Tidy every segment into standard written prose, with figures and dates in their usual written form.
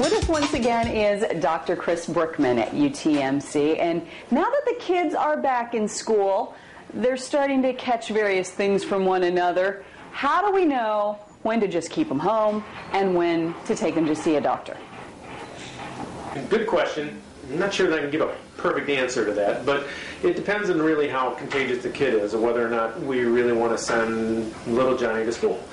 With us once again is Dr. Kris Brickman at UTMC. And now that the kids are back in school, they're starting to catch various things from one another. How do we know when to just keep them home and when to take them to see a doctor? Good question. I'm not sure that I can give a perfect answer to that, but it depends on really how contagious the kid is and whether or not we really want to send little Johnny to school.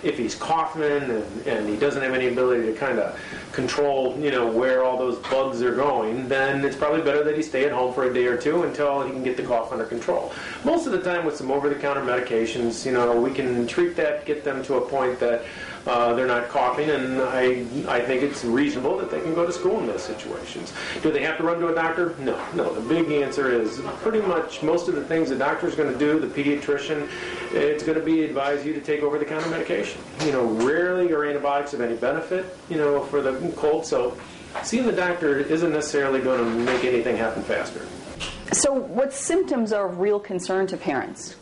If he's coughing and he doesn't have any ability to kind of control, where all those bugs are going, then it's probably better that he stay at home for a day or two until he can get the cough under control. Most of the time with some over-the-counter medications, we can treat that, get them to a point that they're not coughing, and I think it's reasonable that they can go to school in those situations. Do they have to run to a doctor? No. The big answer is pretty much most of the things the doctor's going to do, the pediatrician, it's going to be advise you to take over-the-counter medication. Rarely are antibiotics of any benefit, for the cold, so seeing the doctor isn't necessarily going to make anything happen faster. So what symptoms are of real concern to parents?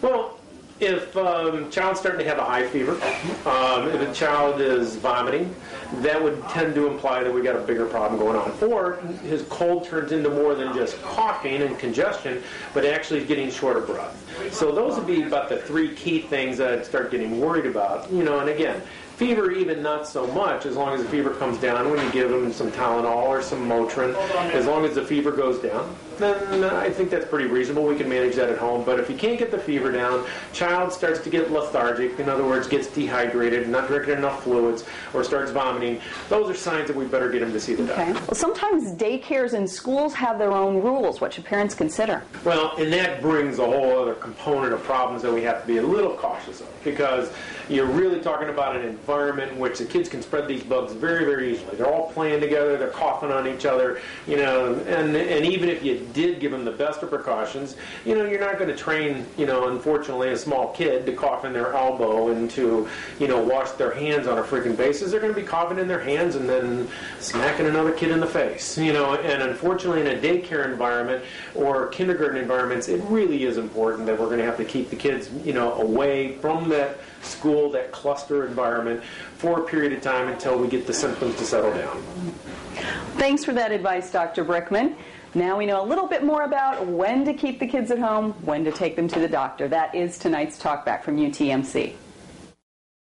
Well, if a child's starting to have a high fever, if a child is vomiting, that would tend to imply that we got a bigger problem going on. Or his cold turns into more than just coughing and congestion, but actually getting short of breath. So those would be about the three key things that I'd start getting worried about. And again, fever even not so much, as long as the fever comes down when you give them some Tylenol or some Motrin. As long as the fever goes down, then I think that's pretty reasonable. We can manage that at home. But if you can't get the fever down, child starts to get lethargic, in other words, gets dehydrated, not drinking enough fluids, or starts vomiting, those are signs that we better get him to see the doctor. Well, sometimes daycares and schools have their own rules. What should parents consider? Well, and that brings a whole other component of problems that we have to be a little cautious of, because you're really talking about an environment in which the kids can spread these bugs very, very easily. They're all playing together, they're coughing on each other, and even if you did give them the best of precautions, you're not going to train, unfortunately, a small kid to cough in their elbow and to, wash their hands on a freaking basis. They're going to be coughing in their hands and then smacking another kid in the face, and unfortunately in a daycare environment or kindergarten environments, it really is important that we're going to have to keep the kids, away from that school, that cluster environment for a period of time until we get the symptoms to settle down. Thanks for that advice, Dr. Brickman. Now we know a little bit more about when to keep the kids at home, when to take them to the doctor. That is tonight's Talk Back from UTMC.